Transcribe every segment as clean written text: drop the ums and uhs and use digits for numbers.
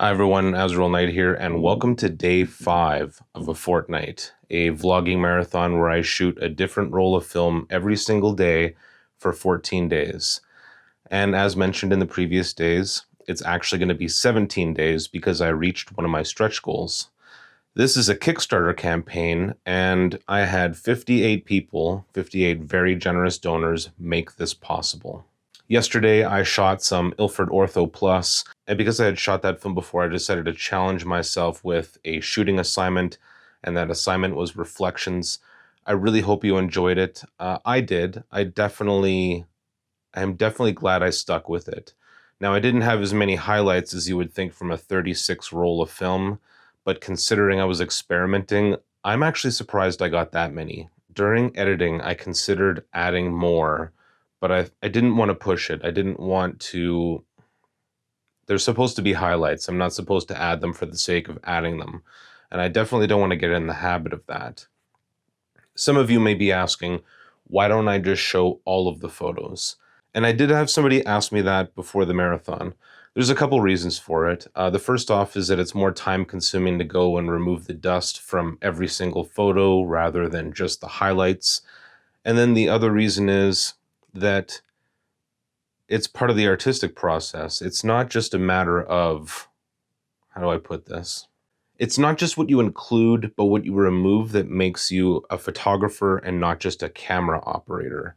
Hi everyone, Azriel Knight here, and welcome to day 5 of a FortKnight, a vlogging marathon where I shoot a different roll of film every single day for 14 days. And as mentioned in the previous days, it's actually going to be 17 days because I reached one of my stretch goals. This is a Kickstarter campaign, and I had 58 people, 58 very generous donors, make this possible. Yesterday, I shot some Ilford Ortho Plus, and because I had shot that film before, I decided to challenge myself with a shooting assignment, and that assignment was reflections. I really hope you enjoyed it. I did. I am definitely glad I stuck with it. Now, I didn't have as many highlights as you would think from a 36 roll of film, but considering I was experimenting, I'm actually surprised I got that many. During editing, I considered adding more, but I didn't want to push it. I didn't want to... They're supposed to be highlights. I'm not supposed to add them for the sake of adding them. And I definitely don't want to get in the habit of that. Some of you may be asking, why don't I just show all of the photos? And I did have somebody ask me that before the marathon. There's a couple reasons for it. The first off is that it's more time consuming to go and remove the dust from every single photo rather than just the highlights. And then the other reason is that it's part of the artistic process. It's not just a matter of, how do I put this? It's not just what you include, but what you remove that makes you a photographer and not just a camera operator.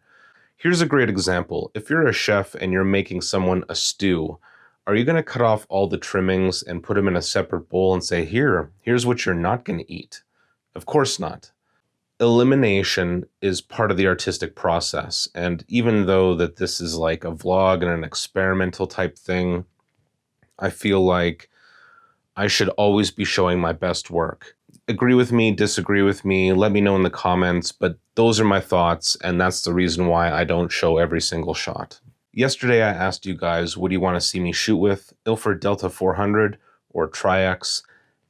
Here's a great example. If you're a chef and you're making someone a stew, are you going to cut off all the trimmings and put them in a separate bowl and say, here's what you're not going to eat? Of course not. Elimination is part of the artistic process, and even though that this is like a vlog and an experimental type thing, I feel like I should always be showing my best work. Agree with me, disagree with me, let me know in the comments, but those are my thoughts, and that's the reason why I don't show every single shot. Yesterday I asked you guys, what do you want to see me shoot with? Ilford Delta 400 or Tri-X?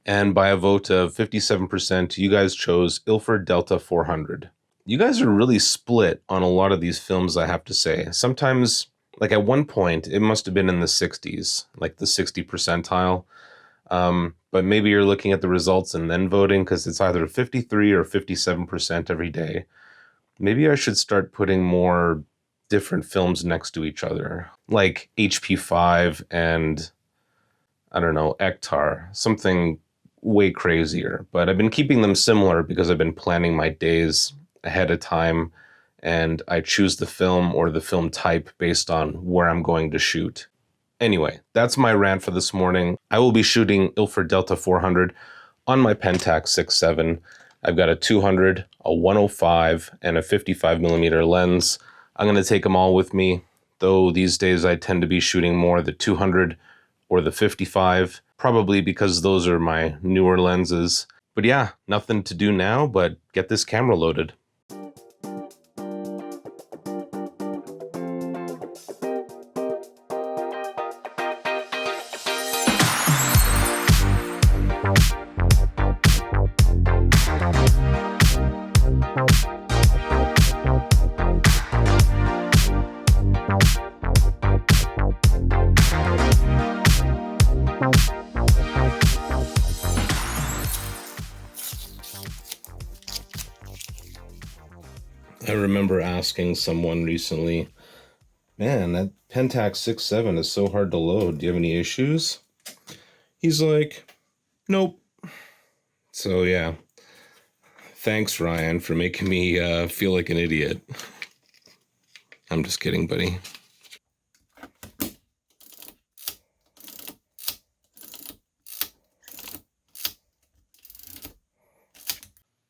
And by a vote of 57%, you guys chose Ilford Delta 400. You guys are really split on a lot of these films, I have to say. Sometimes, like at one point, it must have been in the 60s, like the 60 percentile. But maybe you're looking at the results and then voting because it's either 53 or 57% every day. Maybe I should start putting more different films next to each other, like HP5 and, I don't know, Ektar, something way crazier. But I've been keeping them similar because I've been planning my days ahead of time, and I choose the film or the film type based on where I'm going to shoot. Anyway, that's my rant for this morning. I will be shooting Ilford Delta 400 on my Pentax 6.7. I've got a 200, a 105, and a 55mm lens. I'm going to take them all with me, though these days I tend to be shooting more the 200 or the 55, probably because those are my newer lenses. But yeah, nothing to do now but get this camera loaded. I remember asking someone recently, man, that Pentax 6.7 is so hard to load. Do you have any issues? He's like, nope. So yeah, thanks Ryan for making me feel like an idiot. I'm just kidding, buddy.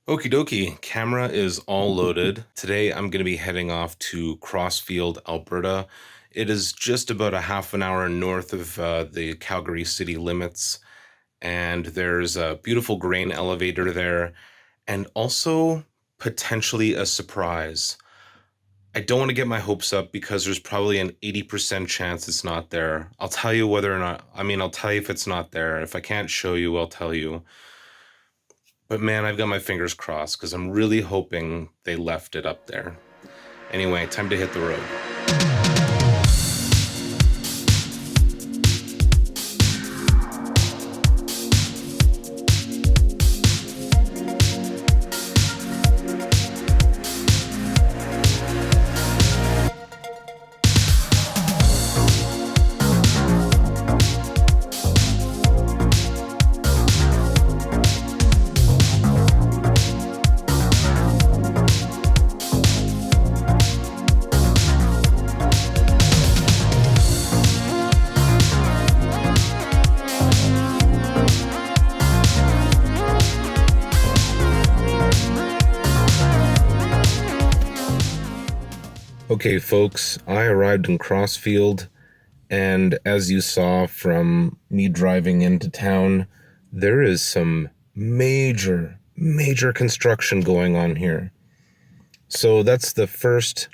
Okie dokie, camera is all loaded. Today I'm going to be heading off to Crossfield, Alberta. It is just about a half an hour north of the Calgary city limits, and there's a beautiful grain elevator there, and also potentially a surprise. I don't want to get my hopes up because there's probably an 80% chance it's not there. I'll tell you whether or not, I'll tell you if it's not there. If I can't show you, I'll tell you. But man, I've got my fingers crossed because I'm really hoping they left it up there. Anyway, time to hit the road. Okay, folks, I arrived in Crossfield, and as you saw from me driving into town, there is some major construction going on here. So that's the first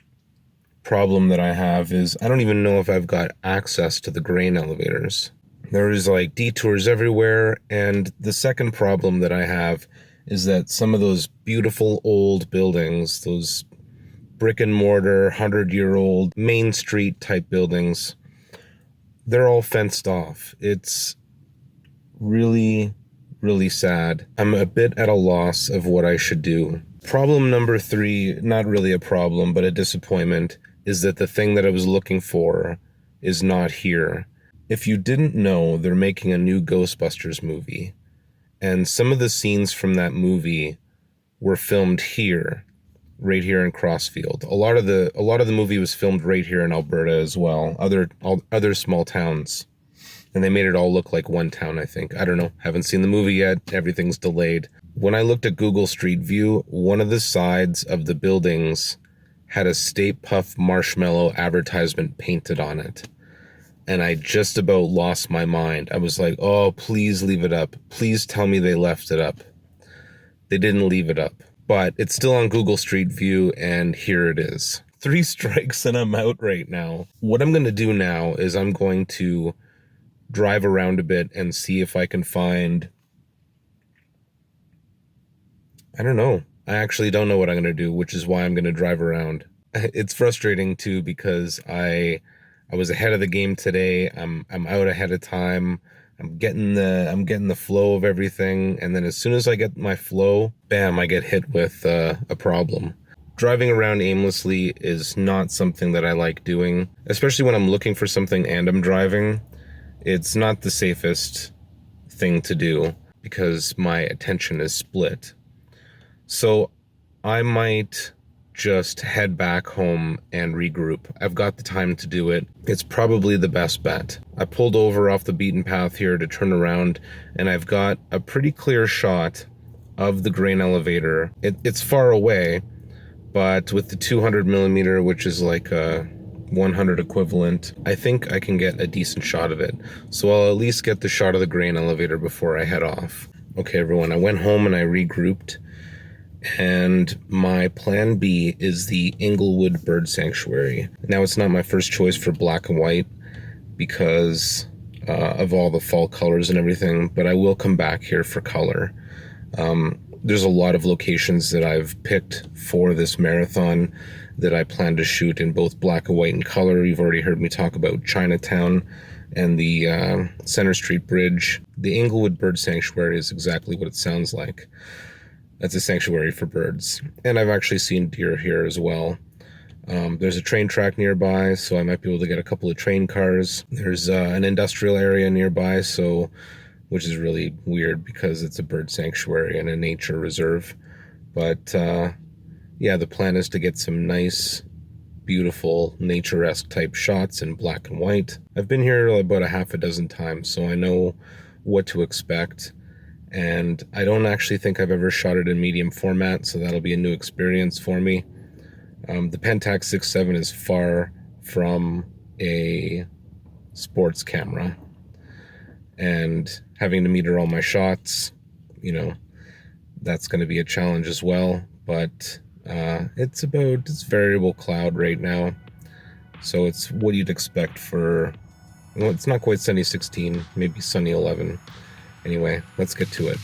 problem that I have, is I don't even know if I've got access to the grain elevators. There is like detours everywhere, and the second problem that I have is that some of those beautiful old buildings, those brick and mortar, 100-year-old Main Street type buildings, they're all fenced off. It's really, really sad. I'm a bit at a loss of what I should do. Problem number 3, not really a problem, but a disappointment, is that the thing that I was looking for is not here. If you didn't know, they're making a new Ghostbusters movie, and some of the scenes from that movie were filmed here, right here in Crossfield. A lot of the movie was filmed right here in Alberta as well, other small towns, and they made it all look like one town, I think. I don't know, haven't seen the movie yet, everything's delayed. When I looked at Google Street View, one of the sides of the buildings had a Stay Puft Marshmallow advertisement painted on it, and I just about lost my mind. I was like, oh, please leave it up. Please tell me they left it up. They didn't leave it up. But it's still on Google Street View, and here it is. 3 strikes and I'm out right now. What I'm going to do now is I'm going to drive around a bit and see if I can find... I don't know. I actually don't know what I'm going to do, which is why I'm going to drive around. It's frustrating too, because I was ahead of the game today. I'm out ahead of time. I'm getting the flow of everything, and then as soon as I get my flow, bam, I get hit with a problem. Driving around aimlessly is not something that I like doing, especially when I'm looking for something and I'm driving. It's not the safest thing to do because my attention is split. So I might just head back home and regroup. I've got the time to do it. It's probably the best bet. I pulled over off the beaten path here to turn around, and I've got a pretty clear shot of the grain elevator. It's far away, but with the 200 millimeter, which is like a 100 equivalent, I think I can get a decent shot of it. So I'll at least get the shot of the grain elevator before I head off. Okay, everyone, I went home and I regrouped. And my plan B is the Inglewood Bird Sanctuary. Now, it's not my first choice for black and white because of all the fall colors and everything, but I will come back here for color. There's a lot of locations that I've picked for this marathon that I plan to shoot in both black and white and color. You've already heard me talk about Chinatown and the Center Street Bridge. The Inglewood Bird Sanctuary is exactly what it sounds like. That's a sanctuary for birds. And I've actually seen deer here as well. There's a train track nearby, so I might be able to get a couple of train cars. There's an industrial area nearby, which is really weird because it's a bird sanctuary and a nature reserve. But yeah, the plan is to get some nice, beautiful, nature-esque type shots in black and white. I've been here about a half a dozen times, so I know what to expect. And I don't actually think I've ever shot it in medium format, so that'll be a new experience for me. The Pentax 6.7 is far from a sports camera, and having to meter all my shots, that's going to be a challenge as well. But it's variable cloud right now, so it's what you'd expect for, it's not quite sunny 16, maybe sunny 11. Anyway, let's get to it.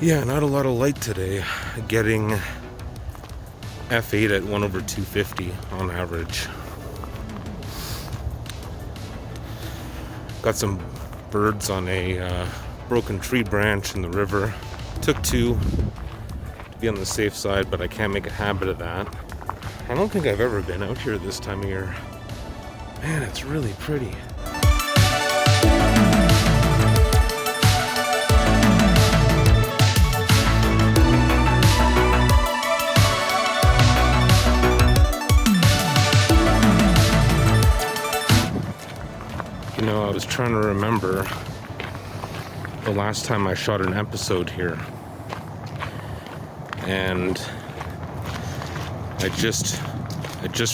Yeah, not a lot of light today. Getting f8 at 1/250 on average. Got some birds on a broken tree branch in the river. Took two to be on the safe side, but I can't make a habit of that. I don't think I've ever been out here this time of year. Man, it's really pretty. You know, I was trying to remember the last time I shot an episode here, and I just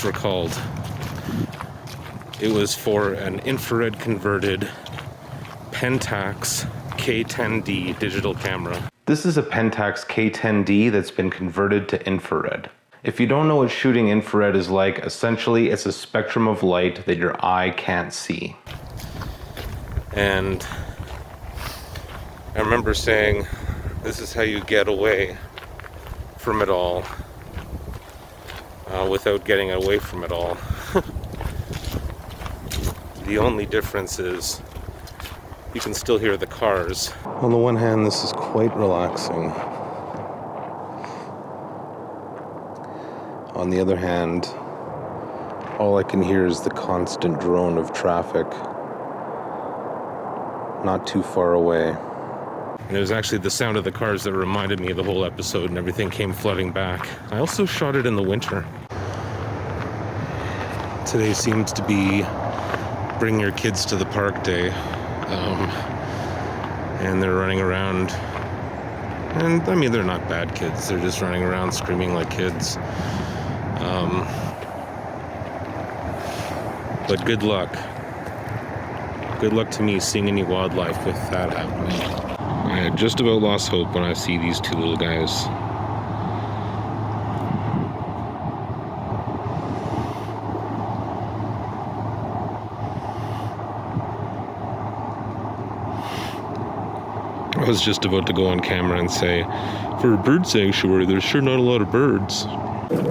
recalled it was for an infrared converted Pentax K10D digital camera. This is a Pentax K10D that's been converted to infrared. If you don't know what shooting infrared is like, essentially it's a spectrum of light that your eye can't see. And I remember saying, this is how you get away from it all without getting away from it all. The only difference is you can still hear the cars. On the one hand, this is quite relaxing. On the other hand, all I can hear is the constant drone of traffic not too far away. And it was actually the sound of the cars that reminded me of the whole episode, and everything came flooding back. I also shot it in the winter. Today seems to be bring your kids to the park day. And they're running around. And I mean, they're not bad kids. They're just running around screaming like kids. But good luck. Good luck to me seeing any wildlife with that happening. I had just about lost hope when I see these two little guys. I was just about to go on camera and say, for a bird sanctuary, there's sure not a lot of birds.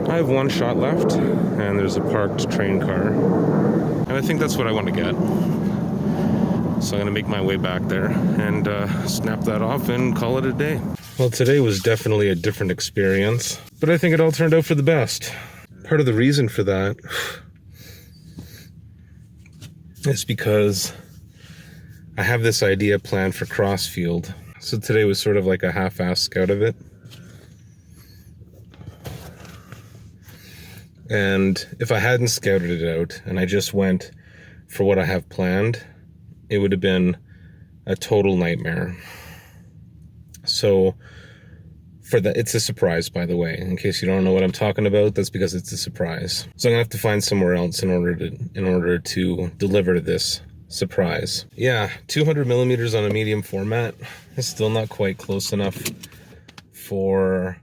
I have one shot left, and there's a parked train car. And I think that's what I want to get. So I'm going to make my way back there and snap that off and call it a day. Well, today was definitely a different experience, but I think it all turned out for the best. Part of the reason for that is because I have this idea planned for Crossfield. So today was sort of like a half-assed scout of it. And if I hadn't scouted it out and I just went for what I have planned, it would have been a total nightmare. So for that, it's a surprise, by the way. In case you don't know what I'm talking about, that's because it's a surprise. So I'm gonna have to find somewhere else in order to deliver this surprise. Yeah, 200 millimeters on a medium format is still not quite close enough for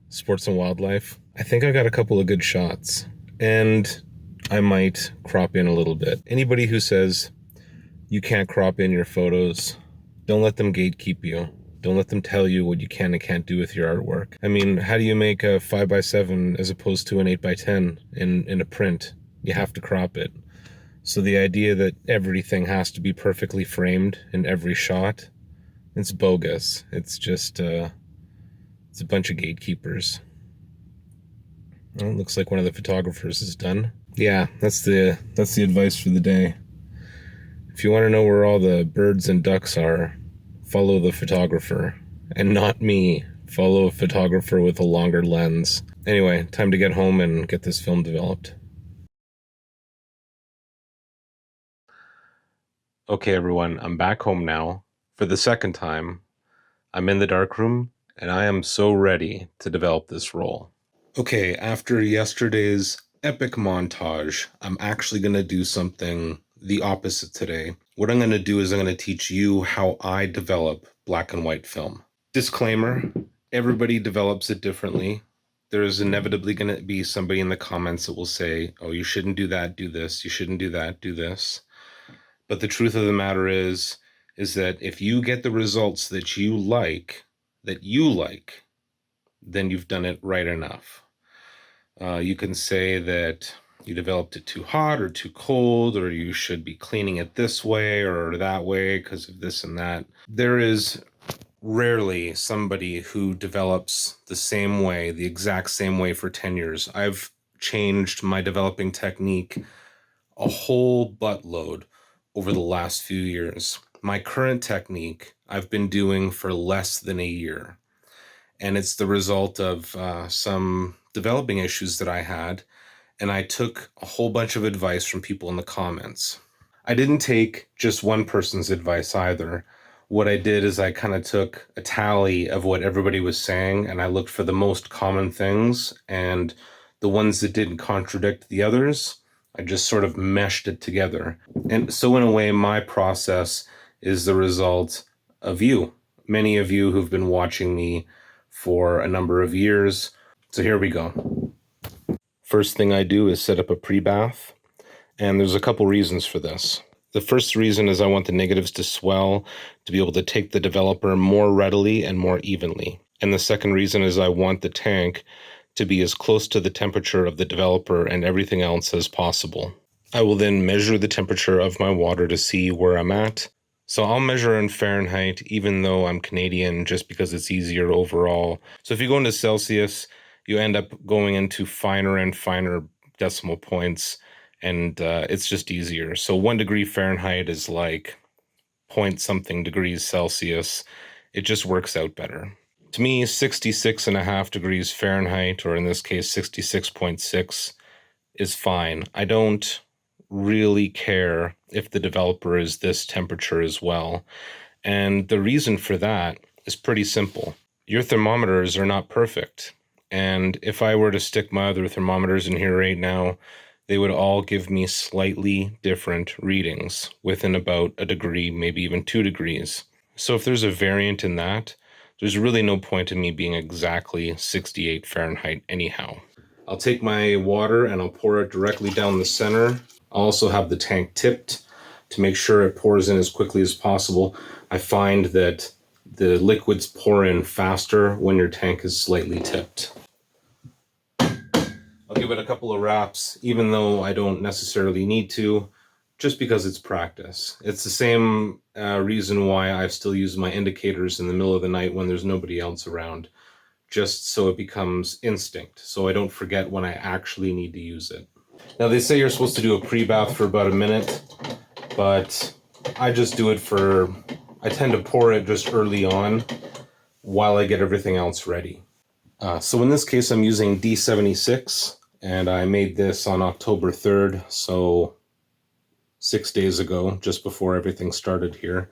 sports and wildlife. I think I got a couple of good shots, and I might crop in a little bit. Anybody who says you can't crop in your photos, don't let them gatekeep you. Don't let them tell you what you can and can't do with your artwork. I mean, how do you make a 5x7 as opposed to an 8x10 in a print? You have to crop it. So the idea that everything has to be perfectly framed in every shot, it's bogus. It's just, it's a bunch of gatekeepers. Well, it looks like one of the photographers is done. Yeah, that's the advice for the day. If you want to know where all the birds and ducks are, follow the photographer. And not me. Follow a photographer with a longer lens. Anyway, time to get home and get this film developed. Okay, everyone, I'm back home now. For the second time, I'm in the darkroom, and I am so ready to develop this role. Okay, after yesterday's epic montage, I'm actually going to do something the opposite today. What I'm going to do is I'm going to teach you how I develop black and white film. Disclaimer, everybody develops it differently. There is inevitably going to be somebody in the comments that will say, oh, you shouldn't do that, do this. You shouldn't do that, do this. But the truth of the matter is that if you get the results that you like, then you've done it right enough. You can say that you developed it too hot or too cold, or you should be cleaning it this way or that way because of this and that. There is rarely somebody who develops the same way, the exact same way for 10 years. I've changed my developing technique a whole buttload over the last few years. My current technique I've been doing for less than a year. And it's the result of some developing issues that I had. And I took a whole bunch of advice from people in the comments. I didn't take just one person's advice either. What I did is I kind of took a tally of what everybody was saying, and I looked for the most common things, and the ones that didn't contradict the others, I just sort of meshed it together. And so in a way, my process is the result of you, many of you who've been watching me for a number of years. So here we go. First thing I do is set up a pre-bath, and there's a couple reasons for this. The first reason is I want the negatives to swell to be able to take the developer more readily and more evenly. And the second reason is I want the tank to be as close to the temperature of the developer and everything else as possible. I will then measure the temperature of my water to see where I'm at. So I'll measure in Fahrenheit, even though I'm Canadian, just because it's easier overall. So if you go into Celsius, you end up going into finer and finer decimal points, and it's just easier. So 1 degree Fahrenheit is like point something degrees Celsius. It just works out better. To me, 66.5 degrees Fahrenheit, or in this case 66.6, is fine. I don't really care if the developer is this temperature as well. And the reason for that is pretty simple. Your thermometers are not perfect. And if I were to stick my other thermometers in here right now, they would all give me slightly different readings within about a degree, maybe even 2 degrees. So if there's a variant in that, there's really no point in me being exactly 68 Fahrenheit anyhow. I'll take my water and I'll pour it directly down the center. I'll also have the tank tipped to make sure it pours in as quickly as possible. I find that the liquids pour in faster when your tank is slightly tipped. I'll give it a couple of wraps, even though I don't necessarily need to, just because it's practice. It's the same reason why I still use my indicators in the middle of the night when there's nobody else around, just so it becomes instinct, so I don't forget when I actually need to use it. Now, they say you're supposed to do a pre-bath for about a minute, but I just do it I tend to pour it just early on while I get everything else ready. So in this case, I'm using D76, and I made this on October 3rd, so 6 days ago, just before everything started here.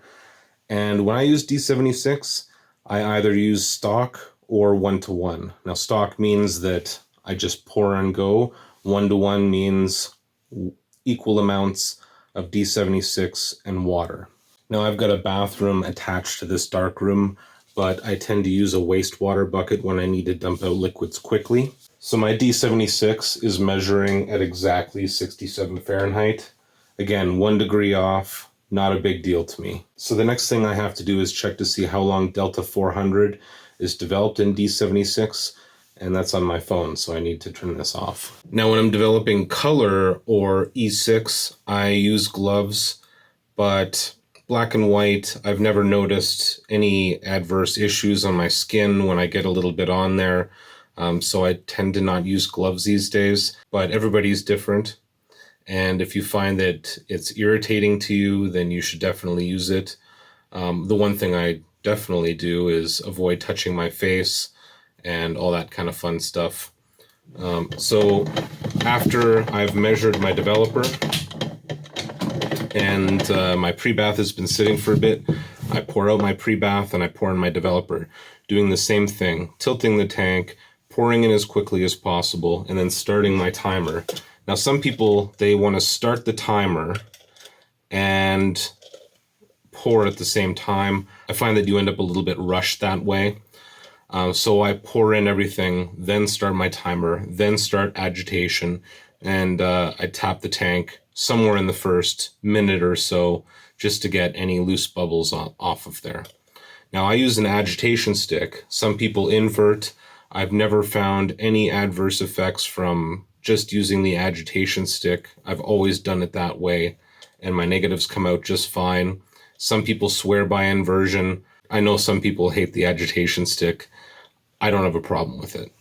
And when I use D76, I either use stock or 1-to-1. Now, stock means that I just pour and go. 1-to-1 means equal amounts of D76 and water. Now, I've got a bathroom attached to this darkroom, but I tend to use a wastewater bucket when I need to dump out liquids quickly. So my D76 is measuring at exactly 67 Fahrenheit. Again, 1 degree off, not a big deal to me. So the next thing I have to do is check to see how long Delta 400 is developed in D76, and that's on my phone, so I need to turn this off. Now, when I'm developing color or E6, I use gloves, but black and white, I've never noticed any adverse issues on my skin when I get a little bit on there, so I tend to not use gloves these days, but everybody's different. And if you find that it's irritating to you, then you should definitely use it. The one thing I definitely do is avoid touching my face and all that kind of fun stuff. So after I've measured my developer and my pre-bath has been sitting for a bit, I pour out my pre-bath and I pour in my developer, doing the same thing, tilting the tank, pouring in as quickly as possible, and then starting my timer. Now, some people, they want to start the timer and pour at the same time. I find that you end up a little bit rushed that way. So I pour in everything, then start my timer, then start agitation, and I tap the tank somewhere in the first minute or so just to get any loose bubbles off of there. Now, I use an agitation stick. Some people invert. I've never found any adverse effects from just using the agitation stick. I've always done it that way, and my negatives come out just fine. Some people swear by inversion. I know some people hate the agitation stick. I don't have a problem with it.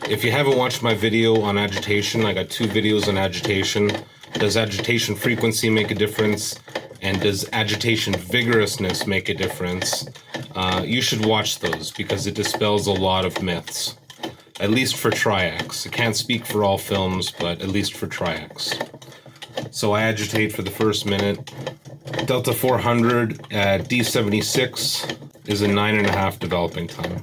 If you haven't watched my video on agitation, I got 2 videos on agitation. Does agitation frequency make a difference? And does agitation vigorousness make a difference? You should watch those because it dispels a lot of myths. At least for Tri-X. I can't speak for all films, but at least for Tri-X. So I agitate for the first minute. Delta 400 at D76 is a 9.5 developing time.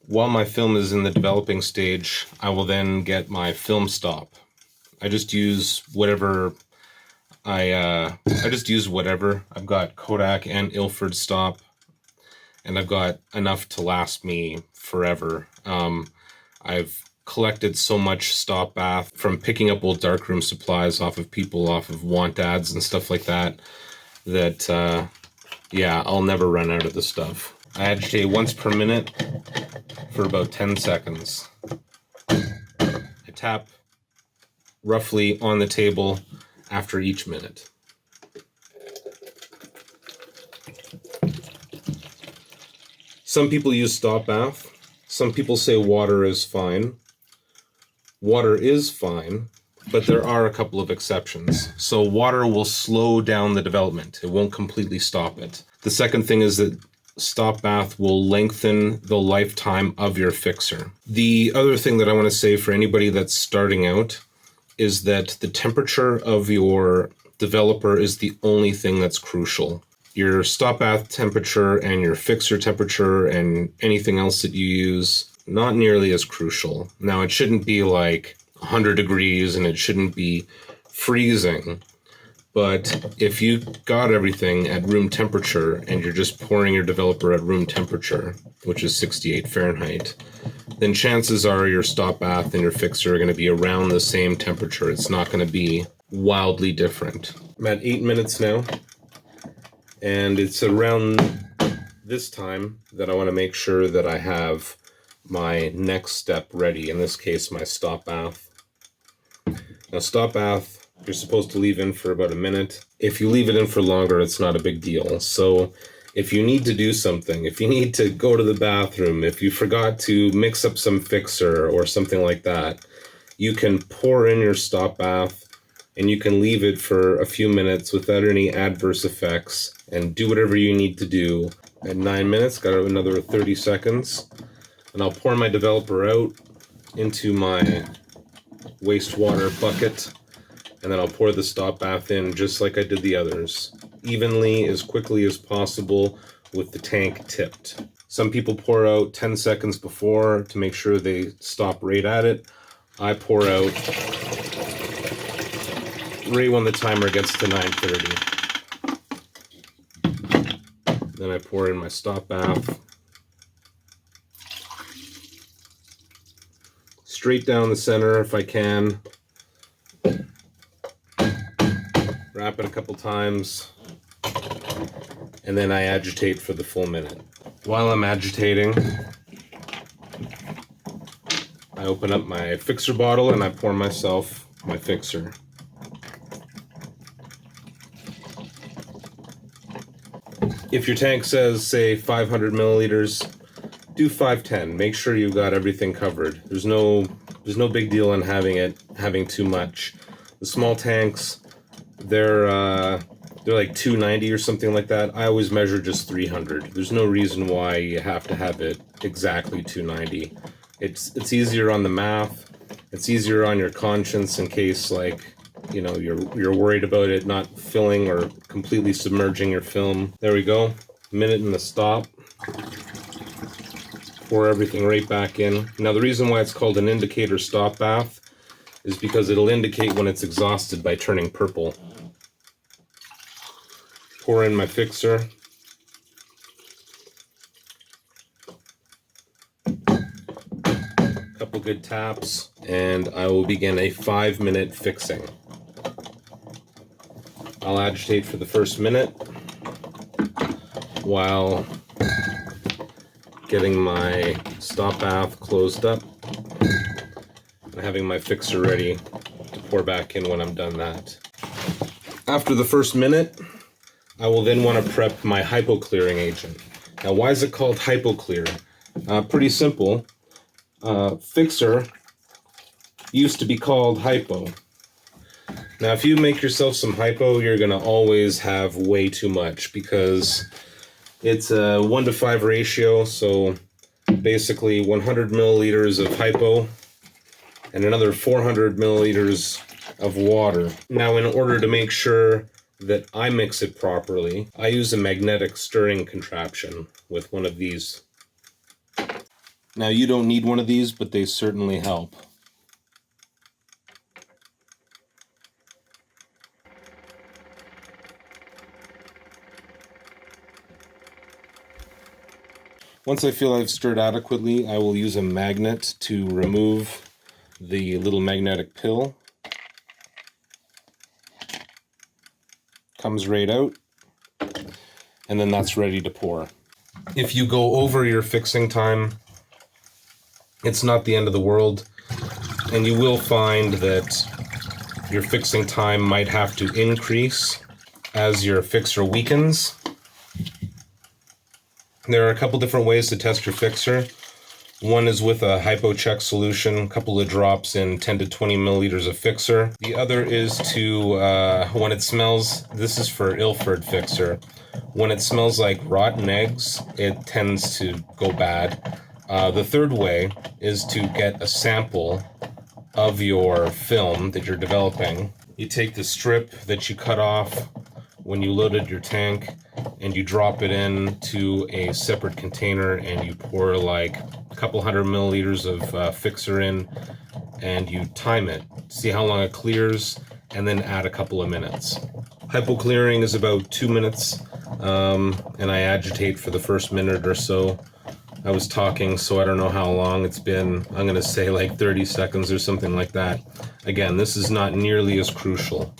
While my film is in the developing stage, I will then get my film stop. I just use whatever I've got Kodak and Ilford stop, and I've got enough to last me forever. I've collected so much stop bath from picking up old darkroom supplies off of people, off of want ads and stuff like that, yeah, I'll never run out of the stuff. I agitate once per minute for about 10 seconds. I tap roughly on the table after each minute. Some people use stop bath. Some people say water is fine. Water is fine, but there are a couple of exceptions. So water will slow down the development. It won't completely stop it. The second thing is that stop bath will lengthen the lifetime of your fixer. The other thing that I want to say for anybody that's starting out is that the temperature of your developer is the only thing that's crucial. Your stop bath temperature and your fixer temperature and anything else that you use, not nearly as crucial. Now, it shouldn't be like 100 degrees and it shouldn't be freezing. But if you got everything at room temperature and you're just pouring your developer at room temperature, which is 68 Fahrenheit, then chances are your stop bath and your fixer are going to be around the same temperature. It's not going to be wildly different. I'm at 8 minutes now, and it's around this time that I want to make sure that I have my next step ready, in this case my stop bath. Now, stop bath, you're supposed to leave in for about a minute. If you leave it in for longer, it's not a big deal. So if you need to do something, if you need to go to the bathroom, if you forgot to mix up some fixer or something like that, you can pour in your stop bath and you can leave it for a few minutes without any adverse effects and do whatever you need to do. At 9 minutes, got another 30 seconds, and I'll pour my developer out into my wastewater bucket, and then I'll pour the stop bath in just like I did the others, evenly, as quickly as possible, with the tank tipped. Some people pour out 10 seconds before to make sure they stop right at it. I pour out right when the timer gets to 9:30. Then I pour in my stop bath. Straight down the center if I can. Wrap it a couple times. And then I agitate for the full minute. While I'm agitating, I open up my fixer bottle and I pour myself my fixer. If your tank says, say, 500 milliliters, do 510. Make sure you've got everything covered. There's no big deal in having too much. The small tanks, they're like 290 or something like that. I always measure just 300. There's no reason why you have to have it exactly 290. It's easier on the math. It's easier on your conscience in case, like, you know, you're worried about it not filling or completely submerging your film. There we go. Minute in the stop. Pour everything right back in. Now, the reason why it's called an indicator stop bath is because it'll indicate when it's exhausted by turning purple. Pour in my fixer. good taps, and I will begin a 5-minute fixing. I'll agitate for the first minute while getting my stop bath closed up and having my fixer ready to pour back in when I'm done that. After the first minute, I will then want to prep my hypo-clearing agent. Now, why is it called hypo-clear? Pretty simple. Fixer used to be called hypo. Now, if you make yourself some hypo, you're going to always have way too much because it's a 1:5 ratio. So basically 100 milliliters of hypo and another 400 milliliters of water. Now, in order to make sure that I mix it properly, I use a magnetic stirring contraption with one of these. Now, you don't need one of these, but they certainly help. Once I feel I've stirred adequately, I will use a magnet to remove the little magnetic pill. Comes right out, and then that's ready to pour. If you go over your fixing time, it's not the end of the world, and you will find that your fixing time might have to increase as your fixer weakens. There are a couple different ways to test your fixer. One is with a hypo-check solution, a couple of drops in 10 to 20 milliliters of fixer. The other is to, when it smells, this is for Ilford fixer, when it smells like rotten eggs, it tends to go bad. The third way is to get a sample of your film that you're developing. You take the strip that you cut off when you loaded your tank, and you drop it into a separate container, and you pour like a couple hundred milliliters of fixer in, and you time it, see how long it clears, and then add a couple of minutes. Hypo clearing is about 2 minutes, and I agitate for the first minute or so. I was talking, so I don't know how long it's been. I'm gonna say like 30 seconds or something like that. Again, this is not nearly as crucial.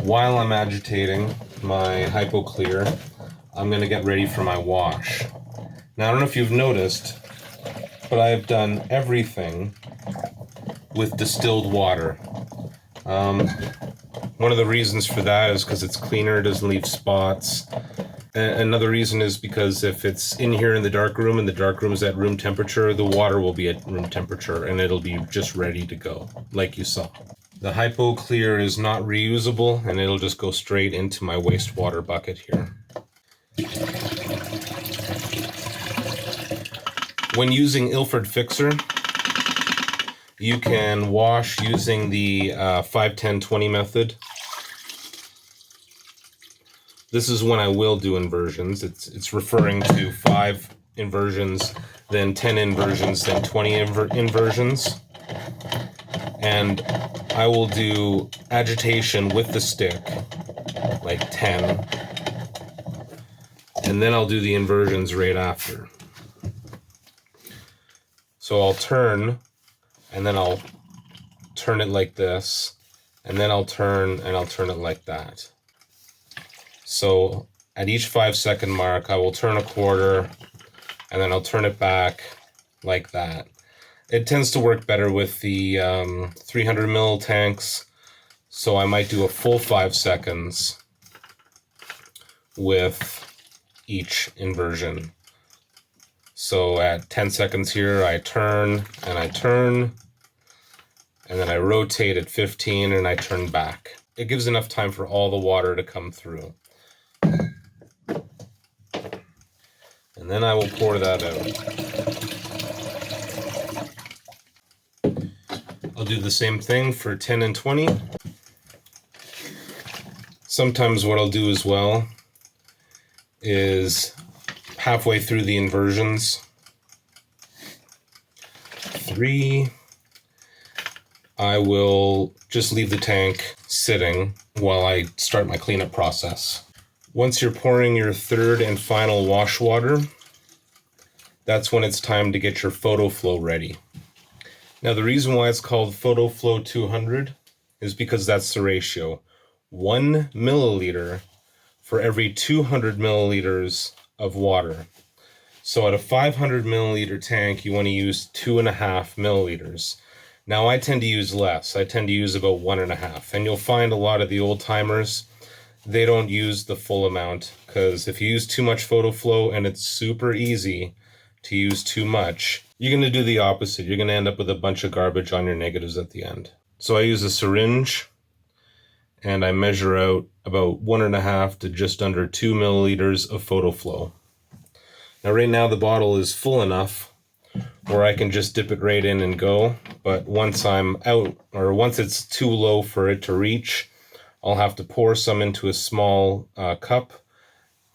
While I'm agitating my hypo clear, I'm going to get ready for my wash. Now, I don't know if you've noticed, but I have done everything with distilled water. One of the reasons for that is because it's cleaner, it doesn't leave spots. Another reason is because if it's in here in the darkroom and the darkroom is at room temperature, the water will be at room temperature and it'll be just ready to go, like you saw. The hypo clear is not reusable, and it'll just go straight into my wastewater bucket here. When using Ilford fixer, you can wash using the 5-10-20 method. This is when I will do inversions. It's referring to 5 inversions, then 10 inversions, then 20 inversions. And I will do agitation with the stick, like 10, and then I'll do the inversions right after. So I'll turn, and then I'll turn it like this, and then I'll turn, and I'll turn it like that. So at each 5-second mark, I will turn a quarter, and then I'll turn it back like that. It tends to work better with the 300 ml tanks, so I might do a full 5 seconds with each inversion. So at 10 seconds here, I turn, and then I rotate at 15, and I turn back. It gives enough time for all the water to come through. And then I will pour that out. I'll do the same thing for 10 and 20. Sometimes what I'll do as well is halfway through the inversions, 3, I will just leave the tank sitting while I start my cleanup process. Once you're pouring your third and final wash water, that's when it's time to get your photo flow ready. Now, the reason why it's called Photo Flow 200 is because that's the ratio. 1 milliliter for every 200 milliliters of water. So at a 500 milliliter tank, you want to use 2.5 milliliters. Now I tend to use less. I tend to use about 1.5. And you'll find a lot of the old timers, they don't use the full amount, because if you use too much photo flow, and it's super easy to use too much, you're going to do the opposite. You're going to end up with a bunch of garbage on your negatives at the end. So I use a syringe, and I measure out about 1.5 to just under 2 milliliters of photo flow. Now right now the bottle is full enough where I can just dip it right in and go, but once I'm out, or once it's too low for it to reach, I'll have to pour some into a small cup,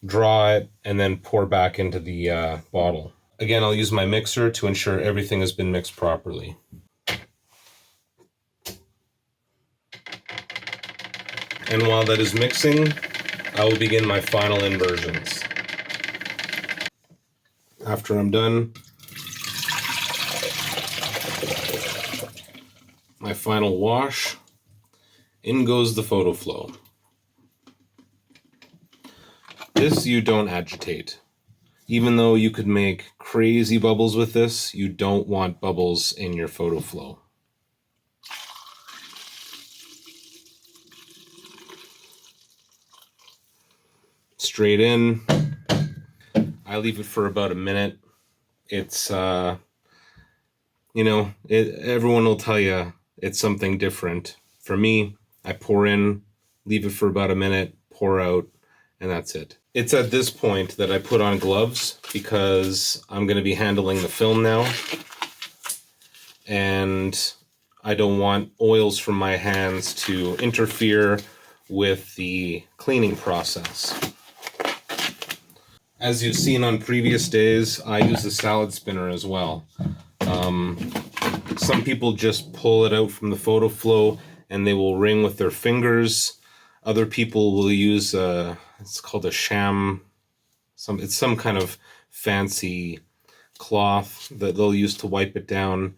draw it, and then pour back into the bottle. Again, I'll use my mixer to ensure everything has been mixed properly. And while that is mixing, I will begin my final inversions. After I'm done, my final wash, in goes the photo flow. This you don't agitate. Even though you could make crazy bubbles with this, you don't want bubbles in your photo flow. Straight in. I leave it for about a minute. It's, everyone will tell you it's something different. For me, I pour in, leave it for about a minute, pour out, and that's it. It's at this point that I put on gloves because I'm going to be handling the film now. And I don't want oils from my hands to interfere with the cleaning process. As you've seen on previous days, I use the salad spinner as well. Some people just pull it out from the photo flow and they will ring with their fingers. Other people will use it's called a sham. It's some kind of fancy cloth that they'll use to wipe it down.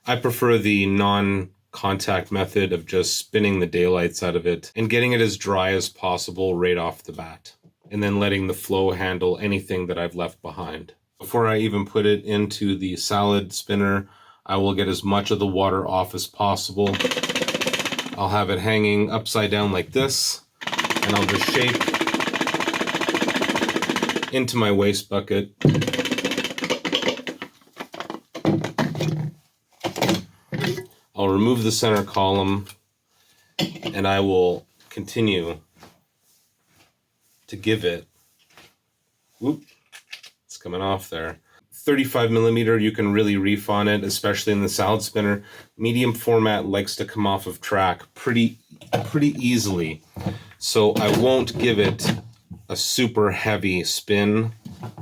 I prefer the non-contact method of just spinning the daylights out of it and getting it as dry as possible right off the bat, and then letting the flow handle anything that I've left behind. Before I even put it into the salad spinner, I will get as much of the water off as possible. I'll have it hanging upside down like this, and I'll just shake into my waste bucket. I'll remove the center column, and I will continue to give it, it's coming off there. 35 millimeter, you can really reef on it, especially in the salad spinner. Medium format likes to come off of track pretty easily. So I won't give it a super heavy spin.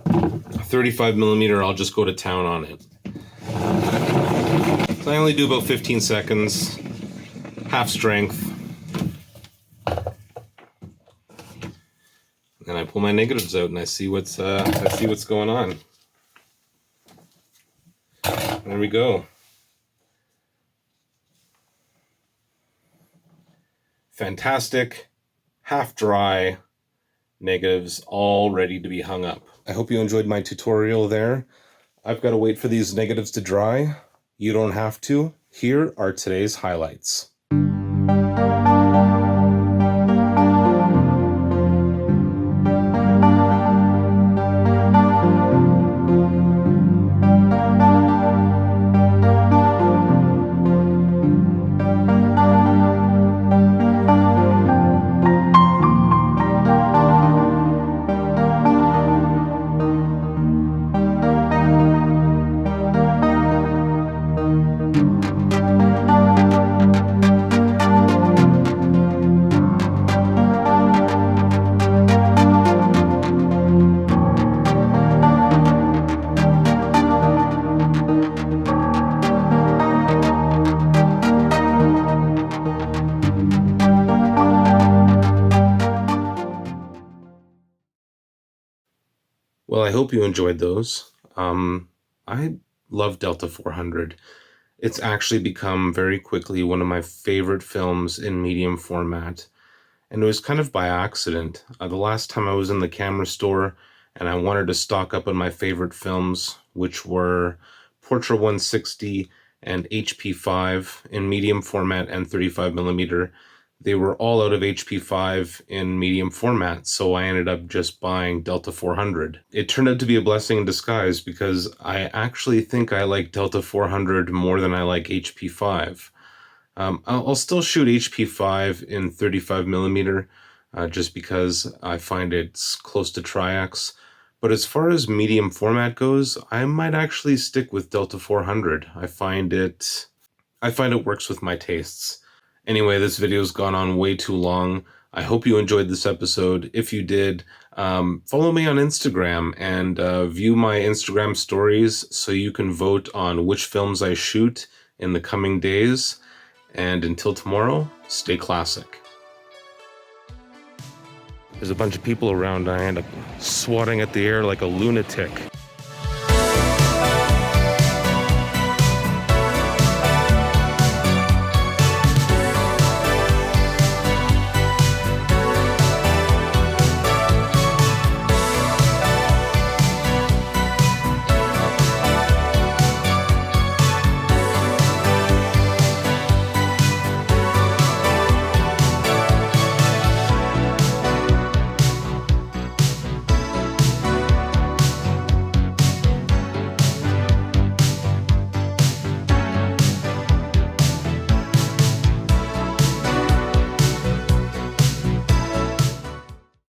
35 millimeter, I'll just go to town on it. So I only do about 15 seconds, half strength. And I pull my negatives out and I see what's going on. There we go. Fantastic, half dry negatives all ready to be hung up. I hope you enjoyed my tutorial there. I've got to wait for these negatives to dry. You don't have to. Here are today's highlights. Well, I hope you enjoyed those. I love Delta 400. It's actually become very quickly one of my favorite films in medium format. And it was kind of by accident. The last time I was in the camera store and I wanted to stock up on my favorite films, which were Portra 160 and HP5 in medium format and 35 millimeter. They were all out of HP5 in medium format, so I ended up just buying Delta 400. It turned out to be a blessing in disguise because I actually think I like Delta 400 more than I like HP5. I'll still shoot HP5 in 35 millimeter just because I find it's close to Tri-X. But as far as medium format goes, I might actually stick with Delta 400. I find it works with my tastes. Anyway, this video's gone on way too long. I hope you enjoyed this episode. If you did, follow me on Instagram and view my Instagram stories so you can vote on which films I shoot in the coming days. And until tomorrow, stay classic. There's a bunch of people around. I end up swatting at the air like a lunatic.